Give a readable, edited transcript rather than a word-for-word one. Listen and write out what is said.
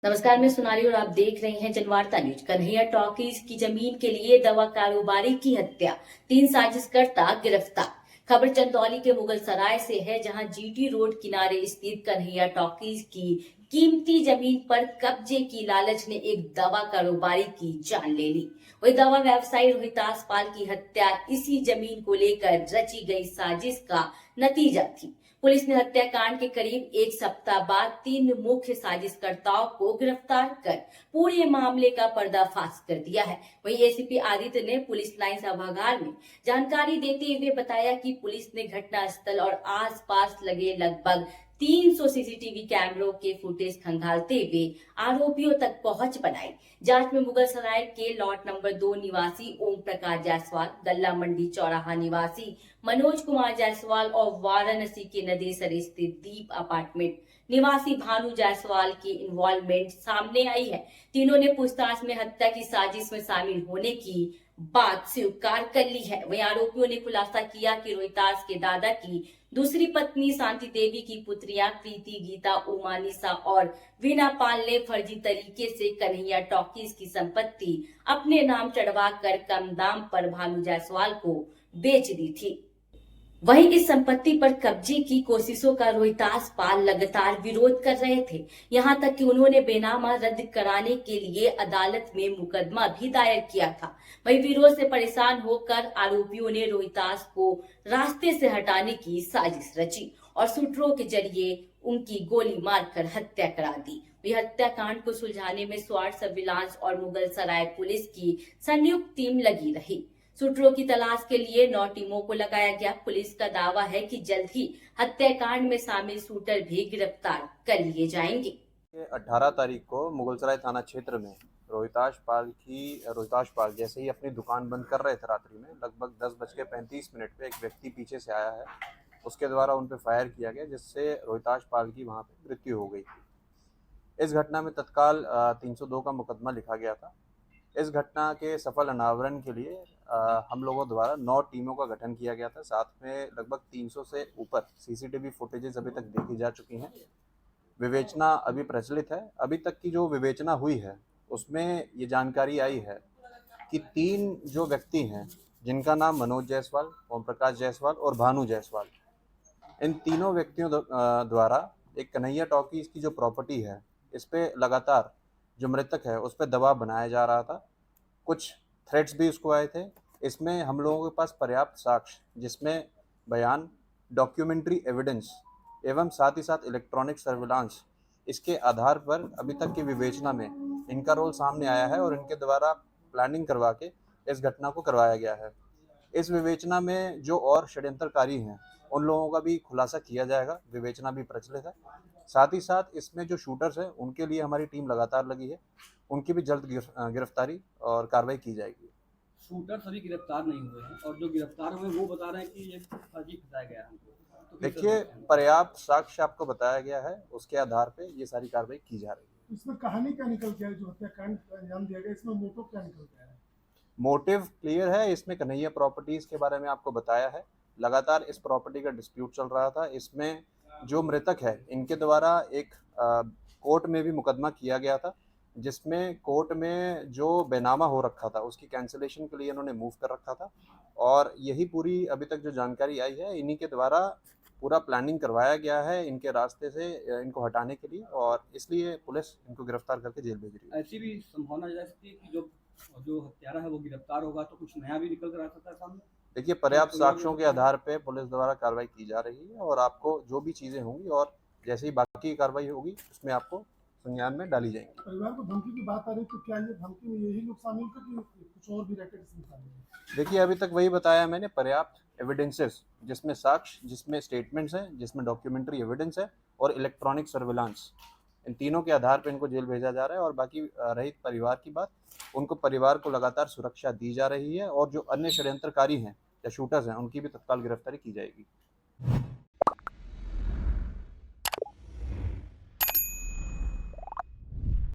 नमस्कार, मैं सोनाली और आप देख रहे हैं जनवार्ता न्यूज। कन्हैया टॉकीज की जमीन के लिए दवा कारोबारी की हत्या, 3 साजिशकर्ता गिरफ्तार। खबर चंदौली के मुगल सराय से है, जहां जीटी रोड किनारे स्थित कन्हैया टॉकीज की कीमती जमीन पर कब्जे की लालच ने एक दवा कारोबारी की जान ले ली। वही दवा व्यवसायी रोहितास पाल की हत्या इसी जमीन को लेकर रची गई साजिश का नतीजा थी। पुलिस ने हत्याकांड के करीब 1 सप्ताह बाद 3 मुख्य साजिशकर्ताओं को गिरफ्तार कर पूरे मामले का पर्दाफाश कर दिया है। वहीं एसीपी आदित्य ने पुलिस लाइन सभागार में जानकारी देते हुए बताया कि पुलिस ने घटनास्थल और आसपास लगे लगभग 300 सीसीटीवी कैमरों के फुटेज खंगालते हुए आरोपियों तक पहुंच बनाई। जांच में मुगल सराय के लॉट नंबर 2 निवासी ओम प्रकाश जायसवाल, गल्ला मंडी चौराहा निवासी मनोज कुमार जायसवाल और वाराणसी के नदेसर स्थित दीप अपार्टमेंट निवासी भानु जायसवाल की इन्वॉल्वमेंट सामने आई है। तीनों ने पूछताछ में हत्या की साजिश में शामिल होने की बात स्वीकार कर ली है। वहीं आरोपियों ने खुलासा किया कि रोहितास के दादा की दूसरी पत्नी शांति देवी की पुत्रियां प्रीति, गीता, उमा, निशा और वीना पाल ने फर्जी तरीके से कन्हैया टॉकीज की संपत्ति अपने नाम चढ़वा कर कम दाम पर भानु जायसवाल को बेच दी थी। वहीं इस संपत्ति पर कब्जे की कोशिशों का रोहितास पाल लगातार विरोध कर रहे थे। यहां तक कि उन्होंने बेनामा रद्द कराने के लिए अदालत में मुकदमा भी दायर किया था। वहीं विरोध से परेशान होकर आरोपियों ने रोहितास को रास्ते से हटाने की साजिश रची और शूटरों के जरिए उनकी गोली मारकर हत्या करा दी। हत्याकांड को सुलझाने में स्वाट सर्विलांस और मुगल सराय पुलिस की संयुक्त टीम लगी रही। शूटरों की तलाश के लिए 9 टीमों को लगाया गया। पुलिस का दावा है कि जल्द ही हत्याकांड में शामिल शूटर भी गिरफ्तार कर लिए जाएंगे। 18 तारीख को मुगलसराय थाना क्षेत्र में रोहितास पाल जैसे ही अपनी दुकान बंद कर रहे थे रात्रि में, लगभग 10:35 पे एक व्यक्ति पीछे से आया है। उसके द्वारा उन पर फायर किया गया, जिससे रोहितास पाल की वहां पे मृत्यु हो गई। इस घटना में तत्काल 302 का मुकदमा लिखा गया था। इस घटना के सफल अनावरण के लिए हम लोगों द्वारा 9 टीमों का गठन किया गया था। साथ में लगभग 300 से ऊपर सीसीटीवी फुटेजेस अभी तक देखी जा चुकी हैं। विवेचना अभी प्रचलित है। अभी तक की जो विवेचना हुई है उसमें ये जानकारी आई है कि 3 जो व्यक्ति हैं, जिनका नाम मनोज जायसवाल, ओम प्रकाश जायसवाल और भानु जायसवाल, इन तीनों व्यक्तियों द्वारा एक कन्हैया टॉकीज की जो प्रॉपर्टी है, इस पे लगातार जो मृतक है उस पर दबाव बनाया जा रहा था। कुछ थ्रेट्स भी उसको आए थे। इसमें हम लोगों के पास पर्याप्त साक्ष्य, जिसमें बयान, डॉक्यूमेंट्री एविडेंस एवं साथ ही साथ इलेक्ट्रॉनिक सर्विलांस, इसके आधार पर अभी तक की विवेचना में इनका रोल सामने आया है और इनके द्वारा प्लानिंग करवा के इस घटना को करवाया गया है। इस विवेचना में जो और षड्यंत्रकारी हैं उन लोगों का भी खुलासा किया जाएगा। विवेचना भी प्रचलित है। साथ ही साथ इसमें जो शूटर्स हैं उनके लिए हमारी टीम लगातार लगी है। उनकी भी जल्द गिरफ्तारी और कार्रवाई की जाएगी। शूटर सभी गिरफ्तार नहीं हुए हैं और जो गिरफ्तार हुए वो बता रहे हैं कि ये फर्जी फंसाया गया है हमको। तो देखिए, पर्याप्त साक्ष्य आपको बताया गया है, उसके आधार पे ये सारी कार्रवाई की जा रही है। इसमें कहानी क्या निकल के आई जो हत्याकांड का अंजाम दिया गया, इसमें मोटिव क्या निकल के आया? मोटिव क्लियर है। इसमें कन्हैया प्रॉपर्टीज के बारे में आपको बताया है। लगातार इस प्रॉपर्टी का डिस्प्यूट चल रहा था। इसमें जो मृतक है इनके द्वारा एक कोर्ट में भी मुकदमा किया गया था, जिसमें कोर्ट में जो बेनामा हो रखा था उसकी कैंसिलेशन के लिए इन्होंने मूव कर रखा था। और यही पूरी अभी तक जो जानकारी आई है, इन्हीं के द्वारा पूरा प्लानिंग करवाया गया है इनके रास्ते से इनको हटाने के लिए, और इसलिए पुलिस इनको गिरफ्तार करके जेल भेज रही है। ऐसी भी संभावना जा सकती है कि जो हत्यारा है वो गिरफ्तार होगा तो कुछ नया भी निकल कर आ सकता है सामने। देखिए, पर्याप्त साक्ष्यों के आधार पे पुलिस द्वारा कार्रवाई की जा रही है और आपको जो भी चीजें होंगी और जैसे ही बाकी कार्रवाई होगी उसमें आपको संज्ञान में डाली जाएंगी। परिवार को धमकी की बात आ रही तो क्या ये धमकी में यही लोग शामिल थे कि कुछ और भी रैकेट इसमें शामिल है? देखिए, अभी तक वही बताया मैंने, पर्याप्त एविडेंसेस, जिसमें साक्ष्य, जिसमें स्टेटमेंट्स हैं, जिसमें डॉक्यूमेंट्री एविडेंस है और इलेक्ट्रॉनिक सर्विलांस, इन तीनों के आधार पर इनको जेल भेजा जा रहा है। और बाकी रही परिवार की बात, उनको परिवार को लगातार सुरक्षा दी जा रही है और जो अन्य षड्यंत्रकारी हैं या शूटर्स हैं उनकी भी तत्काल गिरफ्तारी की जाएगी।